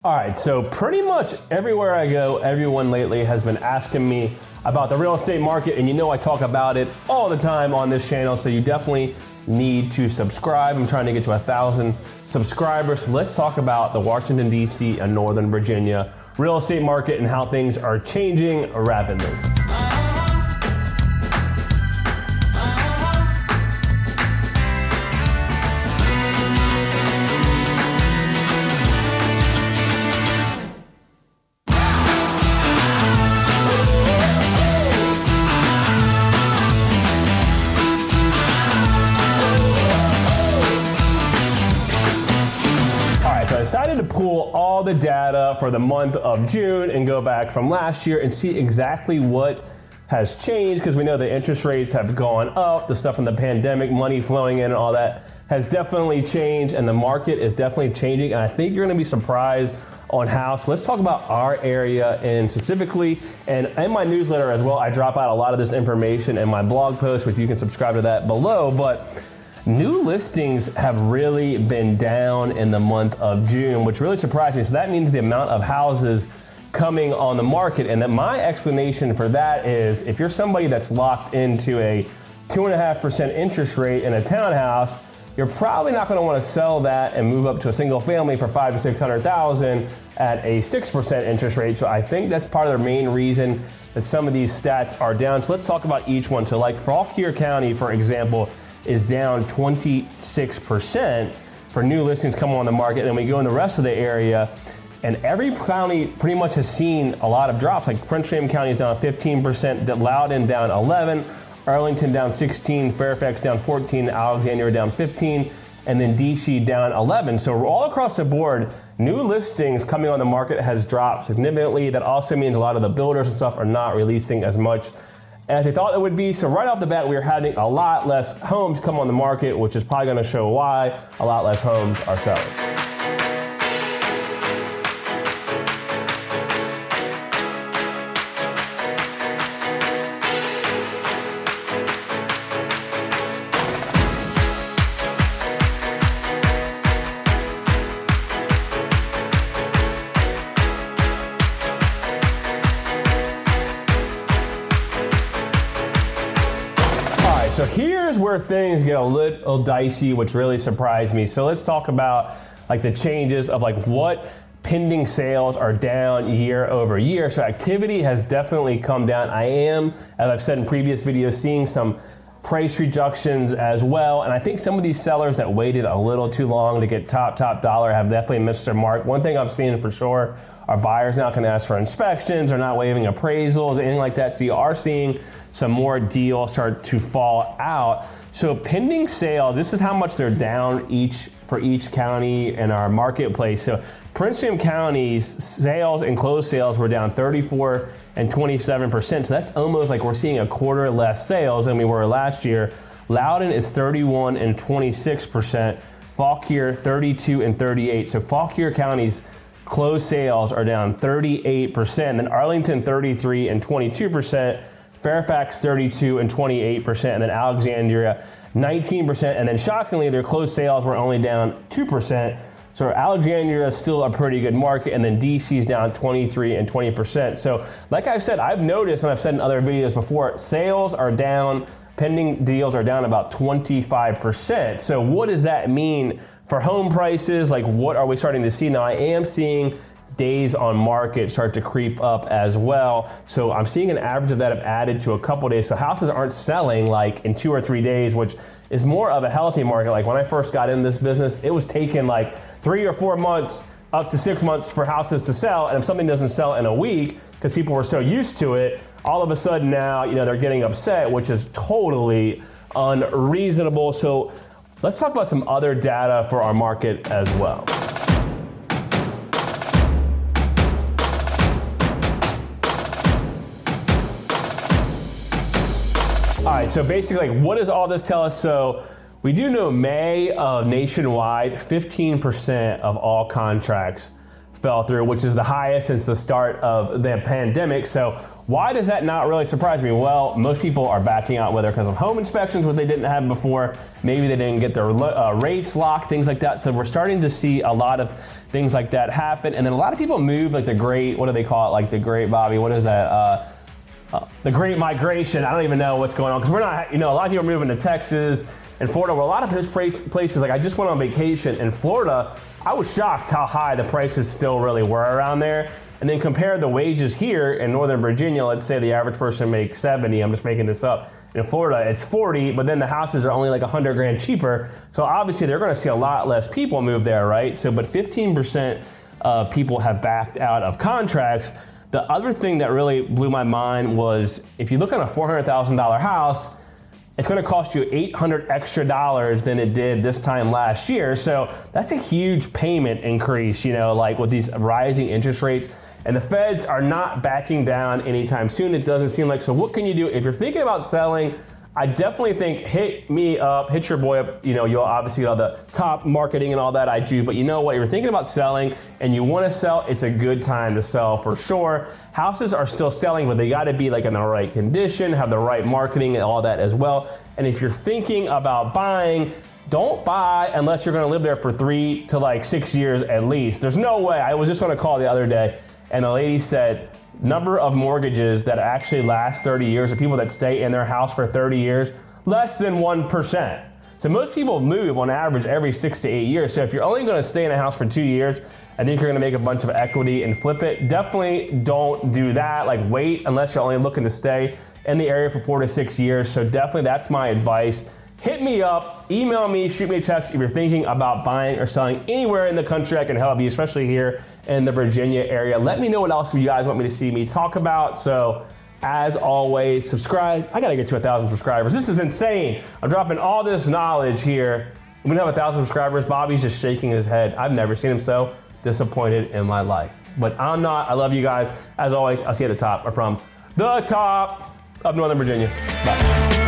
All right, so pretty much everywhere I go, everyone lately has been asking me about the real estate market, and you know I talk about it all the time on this channel, so you definitely need to subscribe. I'm trying to get to 1,000 subscribers. So let's talk about the Washington, D.C. and Northern Virginia real estate market and how things are changing rapidly. I decided to pull all the data for the month of June and go back from last year and see exactly what has changed, because we know the interest rates have gone up, the stuff from the pandemic, money flowing in and all that has definitely changed, and the market is definitely changing, and I think you're gonna be surprised on how. So let's talk about our area and specifically, and in my newsletter as well, I drop out a lot of this information in my blog post, which you can subscribe to that below, but new listings have really been down in the month of June, which really surprised me. So that means the amount of houses coming on the market, and that my explanation for that is if you're somebody that's locked into a 2.5% interest rate in a townhouse, you're probably not going to want to sell that and move up to a single family for $500,000 to $600,000 at a 6% interest rate. So I think that's part of the main reason that some of these stats are down. So let's talk about each one. So like Fauquier County, for example, is down 26% for new listings coming on the market. And we go in the rest of the area, and every county pretty much has seen a lot of drops. Like Prince William County is down 15%, Loudoun down 11%, Arlington down 16%, Fairfax down 14%, Alexandria down 15%, and then DC down 11%. So all across the board, new listings coming on the market has dropped significantly. That also means a lot of the builders and stuff are not releasing as much as they thought it would be. So right off the bat, we are having a lot less homes come on the market, which is probably gonna show why a lot less homes are selling. So here's where things get a little dicey, which really surprised me. So let's talk about like the changes of like what pending sales are down year over year. So activity has definitely come down. I am, as I've said in previous videos, seeing some price reductions as well. And I think some of these sellers that waited a little too long to get top dollar have definitely missed their mark. One thing I'm seeing for sure, our buyers not gonna ask for inspections, or not waiving appraisals, anything like that. So you are seeing some more deals start to fall out. So pending sale, this is how much they're down for each county in our marketplace. So Prince William County's sales and closed sales were down 34% and 27%. So that's almost like we're seeing a quarter less sales than we were last year. Loudoun is 31% and 26%. Fauquier 32% and 38%. So Fauquier County's closed sales are down 38%. Then Arlington 33% and 22%. Fairfax 32% and 28%, and then Alexandria 19%, and then shockingly their closed sales were only down 2%. So Alexandria is still a pretty good market, and then DC is down 23% and 20%. So like I've said, I've noticed, and I've said in other videos before, sales are down, pending deals are down about 25%. So what does that mean for home prices? Like what are we starting to see? Now I am seeing days on market start to creep up as well. So I'm seeing an average of that have added to a couple days. So houses aren't selling like in 2 or 3 days, which is more of a healthy market. Like when I first got in this business, it was taking like 3 or 4 months up to 6 months for houses to sell. And if something doesn't sell in a week, because people were so used to it, all of a sudden now, they're getting upset, which is totally unreasonable. So let's talk about some other data for our market as well. All right, so basically, like, what does all this tell us? So we do know May nationwide, 15% of all contracts fell through, which is the highest since the start of the pandemic. So why does that not really surprise me? Well, most people are backing out, whether because of home inspections, which they didn't have before, maybe they didn't get their rates locked, things like that. So we're starting to see a lot of things like that happen. And then a lot of people move, like the great, what do they call it? Like the great, Bobby, what is that? The great migration. I don't even know what's going on, because we're not, a lot of people are moving to Texas and Florida, where a lot of those places, like I just went on vacation in Florida, I was shocked how high the prices still really were around there. And then compare the wages here in Northern Virginia. Let's say the average person makes 70, I'm just making this up. In Florida, it's 40, but then the houses are only like 100 grand cheaper. So obviously they're gonna see a lot less people move there, right? So, but 15% of people have backed out of contracts. The other thing that really blew my mind was, if you look at a $400,000 house, it's gonna cost you $800 extra than it did this time last year. So that's a huge payment increase, like with these rising interest rates. And the feds are not backing down anytime soon, it doesn't seem like. So what can you do? If you're thinking about selling, I definitely think hit me up, hit your boy up. You'll obviously get all the top marketing and all that I do, but you know what? If you're thinking about selling and you want to sell, it's a good time to sell for sure. Houses are still selling, but they got to be like in the right condition, have the right marketing and all that as well. And if you're thinking about buying, don't buy unless you're going to live there for 3 to 6 years at least. There's no way. I was just on a call the other day, and the lady said, number of mortgages that actually last 30 years, or people that stay in their house for 30 years, less than 1%. So most people move on average every 6 to 8 years. So if you're only gonna stay in a house for 2 years, I think you're gonna make a bunch of equity and flip it. Definitely don't do that. Wait unless you're only looking to stay in the area for 4 to 6 years. So definitely that's my advice. Hit me up, email me, shoot me a text if you're thinking about buying or selling anywhere in the country. I can help you, especially here in the Virginia area. Let me know what else you guys want me to see me talk about. So as always, subscribe. I gotta get to 1,000 subscribers. This is insane. I'm dropping all this knowledge here. We're gonna have 1,000 subscribers. Bobby's just shaking his head. I've never seen him so disappointed in my life. But I'm not. I love you guys. As always, I'll see you at the top, or from the top of Northern Virginia. Bye.